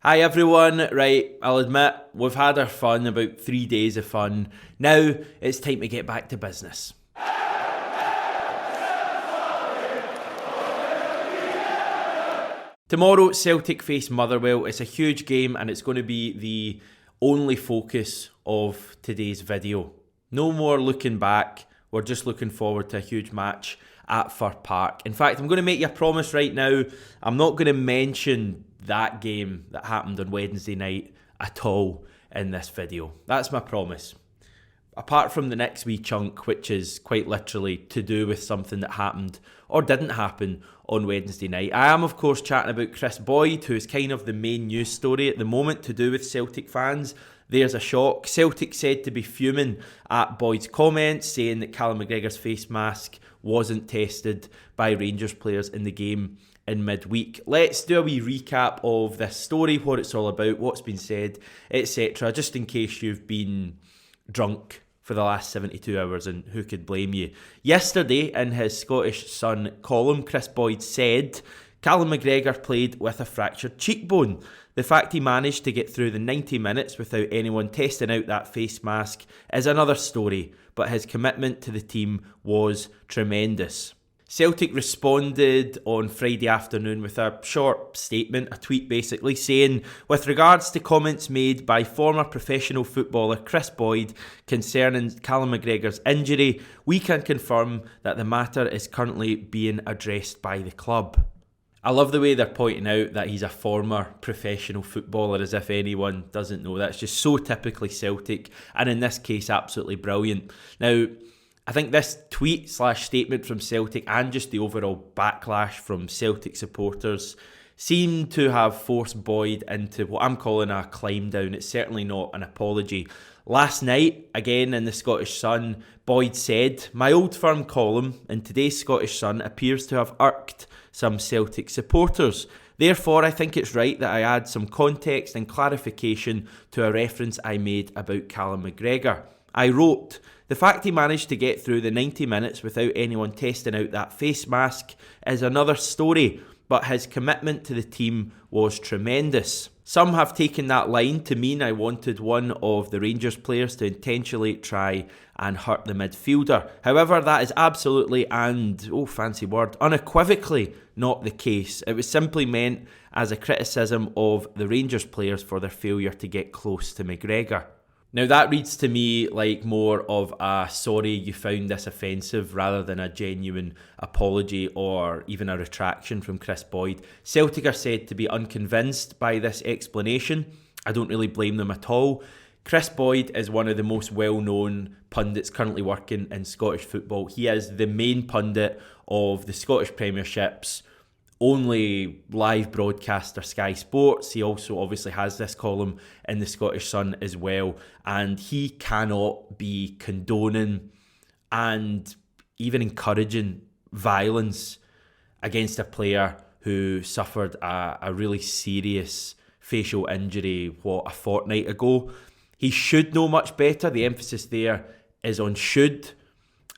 Hi everyone, right, I'll admit, we've had our fun, about 3 days of fun. Now, it's time to get back to business. Tomorrow, Celtic face Motherwell. It's a huge game and it's going to be the only focus of today's video. No more looking back, we're just looking forward to a huge match at Fir Park. In fact, I'm going to make you a promise right now, I'm not going to mention that game that happened on Wednesday night at all in this video. That's my promise. Apart from the next wee chunk, which is quite literally to do with something that happened or didn't happen on Wednesday night. I am, of course, chatting about Kris Boyd, who is kind of the main news story at the moment to do with Celtic fans. There's a shock. Celtic said to be fuming at Boyd's comments, saying that Callum McGregor's face mask wasn't tested by Rangers players in the game in midweek. Let's do a wee recap of this story, what it's all about, what's been said, etc. Just in case you've been drunk for the last 72 hours, and who could blame you. Yesterday, in his Scottish Sun column, Kris Boyd said Callum McGregor played with a fractured cheekbone. The fact he managed to get through the 90 minutes without anyone testing out that face mask is another story, but his commitment to the team was tremendous. Celtic responded on Friday afternoon with a short statement, a tweet basically, saying, with regards to comments made by former professional footballer Kris Boyd concerning Callum McGregor's injury, we can confirm that the matter is currently being addressed by the club. I love the way they're pointing out that he's a former professional footballer, as if anyone doesn't know. That's just so typically Celtic, and in this case, absolutely brilliant. Now, I think this tweet/statement from Celtic and just the overall backlash from Celtic supporters seem to have forced Boyd into what I'm calling a climb down. It's certainly not an apology. Last night, again in the Scottish Sun, Boyd said, my Old Firm column in today's Scottish Sun appears to have irked some Celtic supporters. Therefore, I think it's right that I add some context and clarification to a reference I made about Callum McGregor. I wrote, the fact he managed to get through the 90 minutes without anyone testing out that face mask is another story, but his commitment to the team was tremendous. Some have taken that line to mean I wanted one of the Rangers players to intentionally try and hurt the midfielder. However, that is absolutely and, fancy word, unequivocally not the case. It was simply meant as a criticism of the Rangers players for their failure to get close to McGregor. Now that reads to me like more of a sorry you found this offensive rather than a genuine apology or even a retraction from Kris Boyd. Celtic are said to be unconvinced by this explanation. I don't really blame them at all. Kris Boyd is one of the most well-known pundits currently working in Scottish football. He is the main pundit of the Scottish Premiership's only live broadcaster, Sky Sports. He also obviously has this column in the Scottish Sun as well, and he cannot be condoning and even encouraging violence against a player who suffered a really serious facial injury, a fortnight ago. He should know much better. The emphasis there is on should,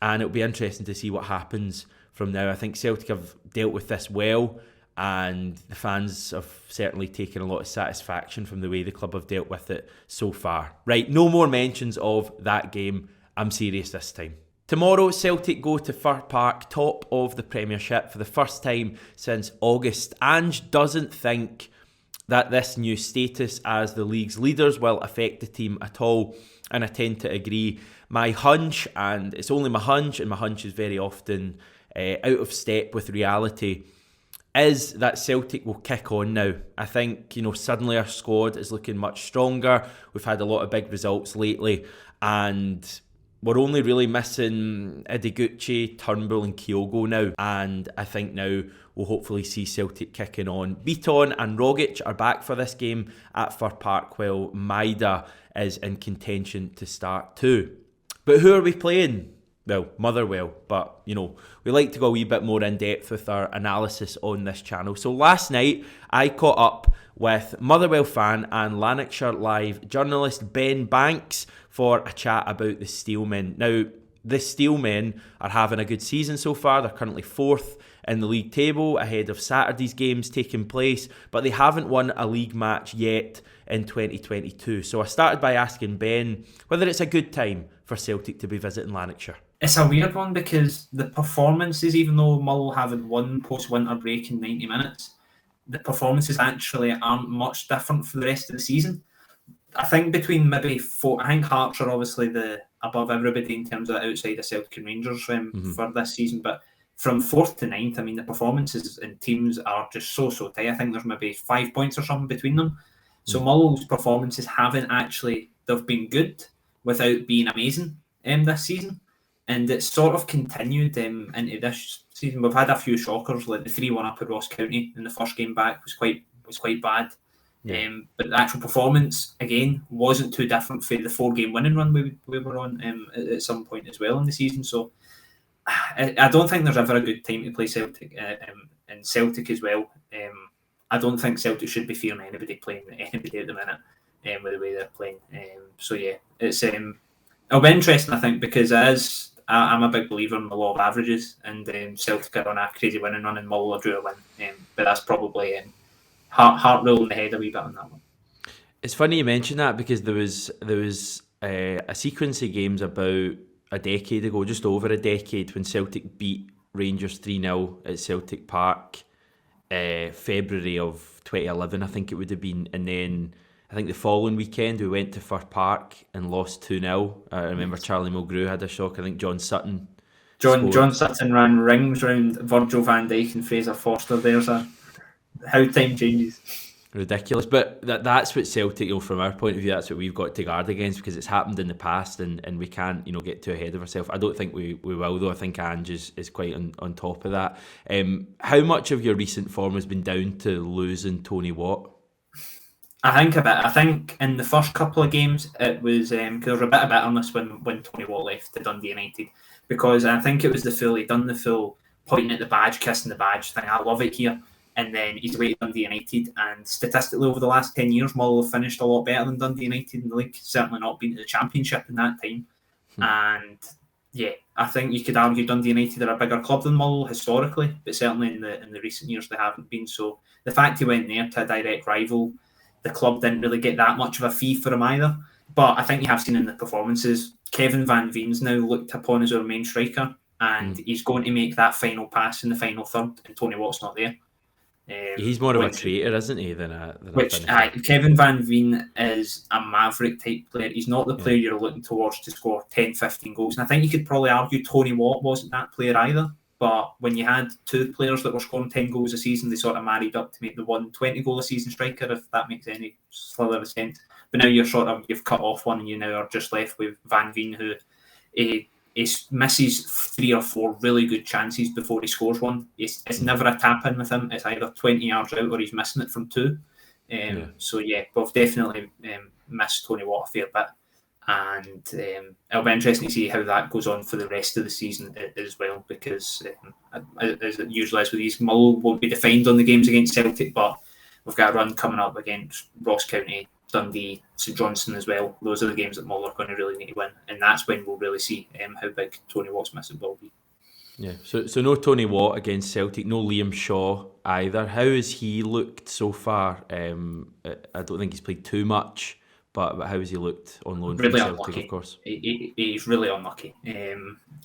and it'll be interesting to see what happens from now. I think Celtic have dealt with this well, and the fans have certainly taken a lot of satisfaction from the way the club have dealt with it so far. Right, no more mentions of that game. I'm serious this time. Tomorrow, Celtic go to Fir Park, top of the Premiership for the first time since August. Ange doesn't think that this new status as the league's leaders will affect the team at all, and I tend to agree. My hunch, and it's only my hunch, and my hunch is very often out of step with reality, is that Celtic will kick on now. I think, suddenly our squad is looking much stronger. We've had a lot of big results lately, and we're only really missing Idiguchi, Turnbull and Kyogo now, and I think now we'll hopefully see Celtic kicking on. Beaton and Rogic are back for this game at Fir Park, while Maida is in contention to start too. But who are we playing? Well, Motherwell, but, we like to go a wee bit more in depth with our analysis on this channel. So last night, I caught up with Motherwell fan and Lanarkshire Live journalist Ben Banks for a chat about the Steelmen. Now, the Steelmen are having a good season so far. They're currently 4th in the league table ahead of Saturday's games taking place, but they haven't won a league match yet in 2022. So I started by asking Ben whether it's a good time for Celtic to be visiting Lanarkshire. It's a weird one because the performances, even though Mull haven't won post-winter break in 90 minutes, the performances actually aren't much different for the rest of the season. I think between maybe four, I think Hearts are obviously the above everybody in terms of outside of Celtic and Rangers for this season, but from 4th to 9th, I mean, the performances in teams are just so tight. I think there's maybe 5 points or something between them. So Mull's performances haven't actually, they've been good without being amazing this season. And it's sort of continued into this season. We've had a few shockers, like the 3-1 up at Ross County in the first game back was quite bad. Yeah. But the actual performance, again, wasn't too different for the 4-game winning run we were on at some point as well in the season. So I don't think there's ever a good time to play Celtic, and Celtic as well. I don't think Celtic should be fearing anybody playing anybody at the minute with the way they're playing. So yeah, it's it'll be interesting, I think, because I'm a big believer in the law of averages, and Celtic are on a crazy winning run and Mull are due a win. But that's probably heart rolling ahead a wee bit on that one. It's funny you mention that because there was a sequence of games about a decade ago, just over a decade, when Celtic beat Rangers 3-0 at Celtic Park, February of 2011, I think it would have been, and then I think the following weekend we went to Fir Park and lost 2-0. I remember Charlie Mulgrew had a shock. I think John Sutton ran rings round Virgil van Dijk and Fraser Forster. There's how time changes. Ridiculous, but that's what Celtic, from our point of view, that's what we've got to guard against, because it's happened in the past and we can't get too ahead of ourselves. I don't think we will, though. I think Ange is quite on top of that. How much of your recent form has been down to losing Tony Watt? I think a bit. I think in the first couple of games it was because there was a bit of bitterness when Tony Watt left to Dundee United, because I think it was he'd done the full pointing at the badge, kissing the badge thing. I love it here. And then he's away to Dundee United, and statistically over the last 10 years, Mull have finished a lot better than Dundee United in the league. Certainly not been to the Championship in that time. And yeah, I think you could argue Dundee United are a bigger club than Mull historically, but certainly in the recent years they haven't been. So the fact he went there to a direct rival, the club didn't really get that much of a fee for him either. But I think you have seen in the performances, Kevin Van Veen's now looked upon as our main striker, and he's going to make that final pass in the final third, and Tony Watt's not there. He's more of a creator, isn't he, than a Kevin Van Veen is a maverick type player. He's not the player you're looking towards to score 10, 15 goals. And I think you could probably argue Tony Watt wasn't that player either. But when you had two players that were scoring 10 goals a season, they sort of married up to make the one 20-goal a season striker, if that makes any slither of sense. But now you've cut off one, and you now are just left with Van Veen, who he misses 3 or 4 really good chances before he scores one. It's never a tap in with him. It's either 20 yards out or he's missing it from 2. So yeah, we've definitely missed Tony Watt a fair bit, and it'll be interesting to see how that goes on for the rest of the season as well, because as it usually is with these, Mull won't be defined on the games against Celtic, but we've got a run coming up against Ross County, Dundee, St Johnstone as well. Those are the games that Mull are going to really need to win, and that's when we'll really see how big Tony Watt's missing will be. Yeah, so no Tony Watt against Celtic, no Liam Shaw either. How has he looked so far? I don't think he's played too much, but how has he looked on loan really from Celtic, unlucky. Of course? He's really unlucky.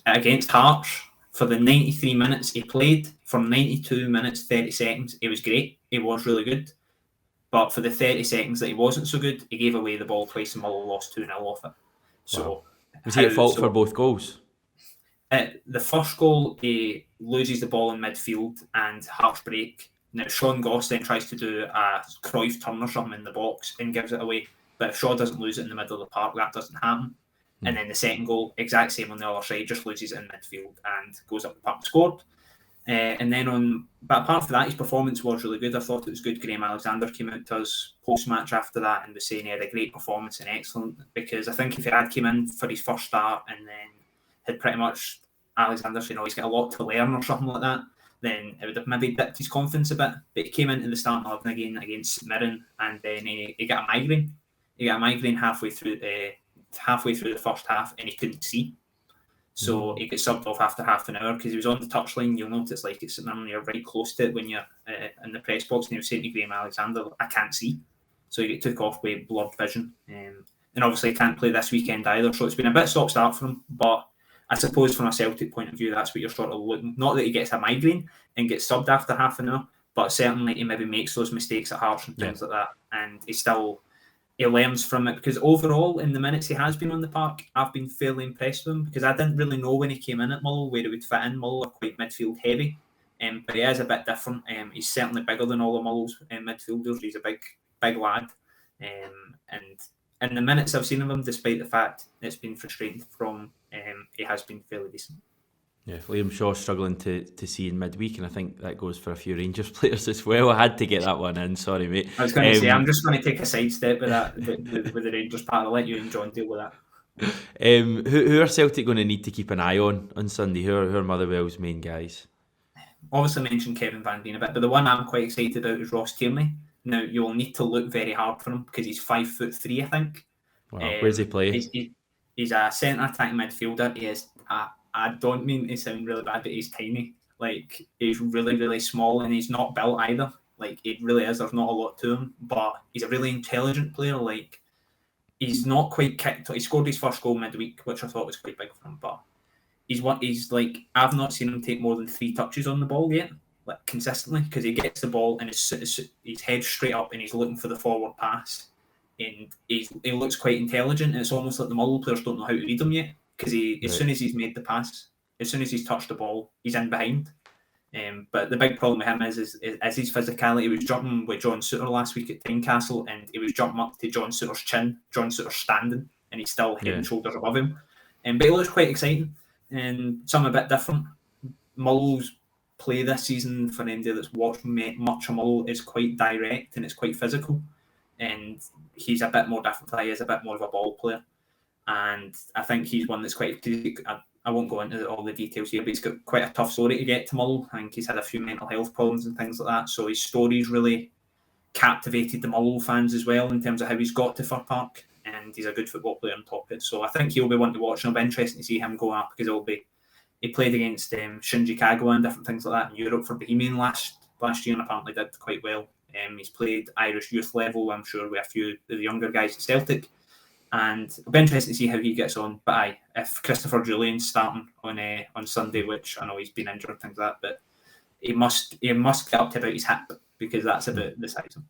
Against Hearts, for the 93 minutes he played, from 92 minutes, 30 seconds, he was great. He was really good. But for the 30 seconds that he wasn't so good, he gave away the ball twice and Mull lost 2-0 off it. So, wow. Was he at fault for both goals? The first goal, he loses the ball in midfield and Hearts break. Now, Sean Goss then tries to do a Cruyff turn or something in the box and gives it away. But if Shaw doesn't lose it in the middle of the park, that doesn't happen. And then the second goal, exact same on the other side, just loses it in midfield and goes up the park and scored. But apart from that, his performance was really good. I thought it was good. Graham Alexander came out to us post-match after that and was saying he had a great performance and excellent, because I think if he had came in for his first start and then had pretty much Alexander saying, he's got a lot to learn or something like that, then it would have maybe dipped his confidence a bit. But he came into the starting 11 again against St Mirren, and then he got a migraine. He got a migraine halfway through the first half, and he couldn't see. So he gets subbed off after half an hour because he was on the touchline. You'll notice like it's normally you're right close to it when you're in the press box, and he was saying to Graham Alexander, "I can't see," so he get took off with blurred vision. And obviously he can't play this weekend either, so it's been a bit stop-start for him. But I suppose from a Celtic point of view, that's what you're sort of looking. Not that he gets a migraine and gets subbed after half an hour, but certainly he maybe makes those mistakes at Hearts and things like that, and he learns from it, because overall in the minutes he has been on the park, I've been fairly impressed with him, because I didn't really know when he came in at Mull where he would fit in. Mull are quite midfield heavy, but he is a bit different. He's certainly bigger than all of Mull's midfielders. He's a big lad, and in the minutes I've seen of him, despite the fact it's been frustrating from he has been fairly decent. Yeah, Liam Shaw struggling to see in midweek, and I think that goes for a few Rangers players as well. I had to get that one in, sorry mate. I was going to say, I'm just going to take a sidestep with that with the Rangers part. I'll let you and John deal with that. Who are Celtic going to need to keep an eye on Sunday? Who are Motherwell's main guys? Obviously mentioned Kevin Van Veen a bit, but the one I'm quite excited about is Ross Tierney. Now, you'll need to look very hard for him because he's 5'3", I think. Wow, where's he play? He's a centre attacking midfielder. He is I don't mean to sound really bad, but he's tiny. Like, he's really, really small, and he's not built either. Like, it really is. There's not a lot to him, but he's a really intelligent player. Like, he's not quite kicked. He scored his first goal midweek, which I thought was quite big for him, but he's like, I've not seen him take more than 3 touches on the ball yet, like consistently, because he gets the ball and his head straight up and he's looking for the forward pass, and he looks quite intelligent. And it's almost like the Mull players don't know how to read him yet, because as soon as he's made the pass, as soon as he's touched the ball, he's in behind. But the big problem with him is his physicality. He was jumping with John Souttar last week at Tynecastle, and he was jumping up to John Souttar's chin. John Souttar's standing, and he's still head and shoulders above him. But he looks quite exciting, and something a bit different. Mull's play this season, for anybody that's watched much of Mull, is quite direct and it's quite physical. And he's a bit more different. He is a bit more of a ball player. And I think he's one that's quite... I won't go into all the details here, but he's got quite a tough story to get to Mull. I think he's had a few mental health problems and things like that. So his story's really captivated the Mull fans as well in terms of how he's got to Fir Park. And he's a good football player on top of it. So I think he'll be one to watch, and it'll be interesting to see him go up, because he played against Shinji Kagawa and different things like that in Europe for Bohemian last year, and apparently did quite well. He's played Irish youth level, I'm sure, with a few of the younger guys at Celtic. And it'll be interesting to see how he gets on. But if Christopher Julian's starting on Sunday, which I know he's been injured and things like that, but he must get up to about his hip, because that's about the size of him.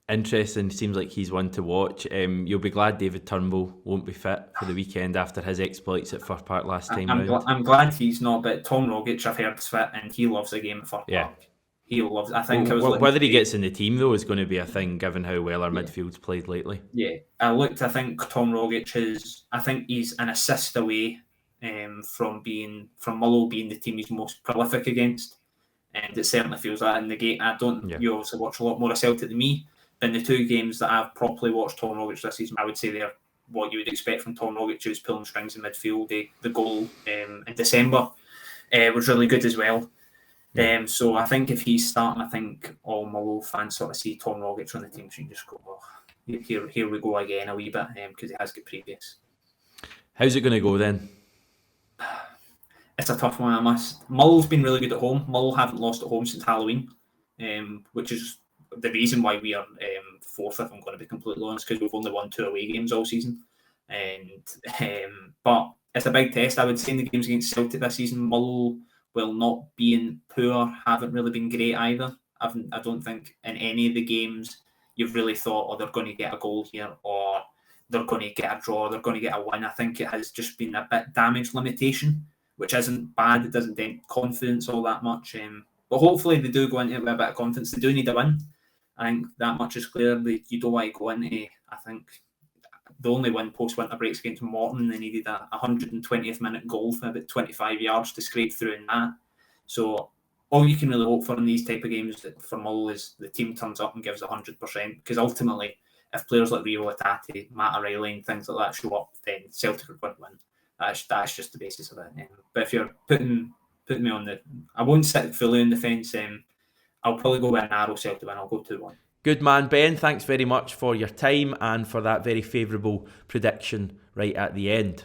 Interesting. Seems like he's one to watch. You'll be glad David Turnbull won't be fit for the weekend after his exploits at Fir Park last time round. I'm glad he's not, but Tom Rogic, I've heard, is fit, and he loves the game at Fir Park. He loves it. I think whether he gets in the team though is going to be a thing, given how well our midfield's played lately. Yeah, I think Tom Rogic I think he's an assist away from Mull being the team he's most prolific against, and it certainly feels that in the game. You obviously watch a lot more of Celtic than me. In the 2 games that I've properly watched Tom Rogic this season, I would say they're what you would expect from Tom Rogic, who's pulling strings in midfield. The goal in December was really good as well. So I think if he's starting, I think all Mull fans sort of see Tom Rogic on the team, so you just go, oh, here we go again a wee bit, because he has got previous. How's it going to go then? It's a tough one, Mull's been really good at home. Mull haven't lost at home since Halloween, which is the reason why we are 4th, if I'm going to be completely honest, because we've only won 2 away games all season. But it's a big test. I would say in the games against Celtic this season, Mull, while not being poor, haven't really been great either. I don't think in any of the games you've really thought, they're going to get a goal here, or they're going to get a draw, or they're going to get a win. I think it has just been a bit damage limitation, which isn't bad. It doesn't dent confidence all that much. But hopefully they do go into it with a bit of confidence. They do need a win. I think that much is clear. You don't want to go into, I think, the only win post-winter breaks against Morton. They needed a 120th minute goal from about 25 yards to scrape through in that. So all you can really hope for in these type of games for Mull is the team turns up and gives 100%, because ultimately, if players like Rio Hatate, Matt O'Reilly and things like that show up, then Celtic are going to win. That's just the basis of it. But if you're putting me on I won't sit fully on the fence. I'll probably go with a narrow Celtic win. I'll go 2-1. Good man, Ben. Thanks very much for your time and for that very favourable prediction right at the end.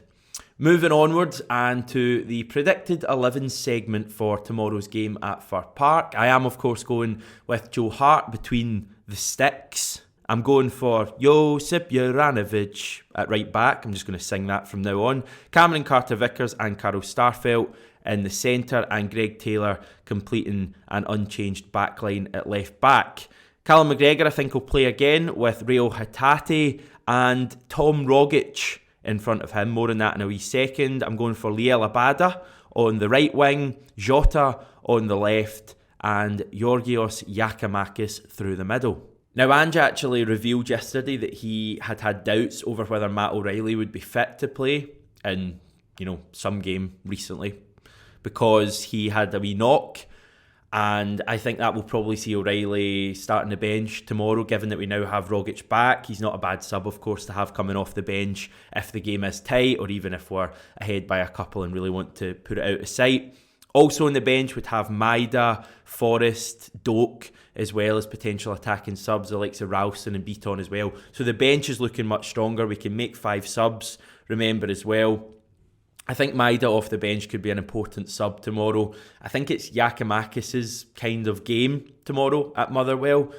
Moving onwards and to the predicted 11 segment for tomorrow's game at Fir Park. I am, of course, going with Joe Hart between the sticks. I'm going for Josip Juranovic at right back. I'm just going to sing that from now on. Cameron Carter-Vickers and Carl Starfelt in the centre, and Greg Taylor completing an unchanged backline at left back. Callum McGregor, I think, will play again with Rio Hatate and Tom Rogic in front of him. More on that in a wee second. I'm going for Liel Abada on the right wing, Jota on the left, and Georgios Giakoumakis through the middle. Now, Ange actually revealed yesterday that he had doubts over whether Matt O'Reilly would be fit to play in, some game recently because he had a wee knock. And I think that will probably see O'Reilly starting the bench tomorrow, given that we now have Rogic back. He's not a bad sub, of course, to have coming off the bench if the game is tight or even if we're ahead by a couple and really want to put it out of sight. Also on the bench would have Maida, Forrest, Doak, as well as potential attacking subs, the likes of Ralston and Beaton as well. So the bench is looking much stronger. We can make 5 subs. Remember as well, I think Maida off the bench could be an important sub tomorrow. I think it's Giakoumakis' kind of game tomorrow at Motherwell.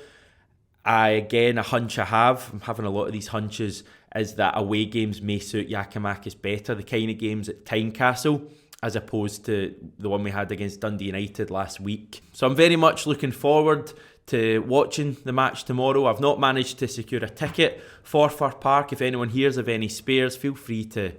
A hunch I have, I'm having a lot of these hunches, is that away games may suit Giakoumakis better, the kind of games at Tynecastle, as opposed to the one we had against Dundee United last week. So I'm very much looking forward to watching the match tomorrow. I've not managed to secure a ticket for Fir Park. If anyone hears of any spares, feel free to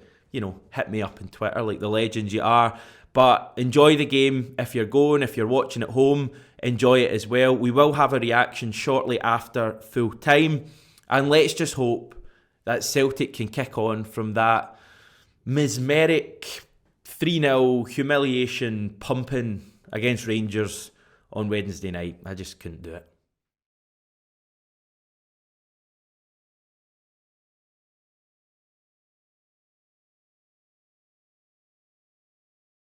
hit me up on Twitter like the legends you are. But enjoy the game if you're going. If you're watching at home, enjoy it as well. We will have a reaction shortly after full time. And let's just hope that Celtic can kick on from that mesmeric 3-0 humiliation pumping against Rangers on Wednesday night. I just couldn't do it.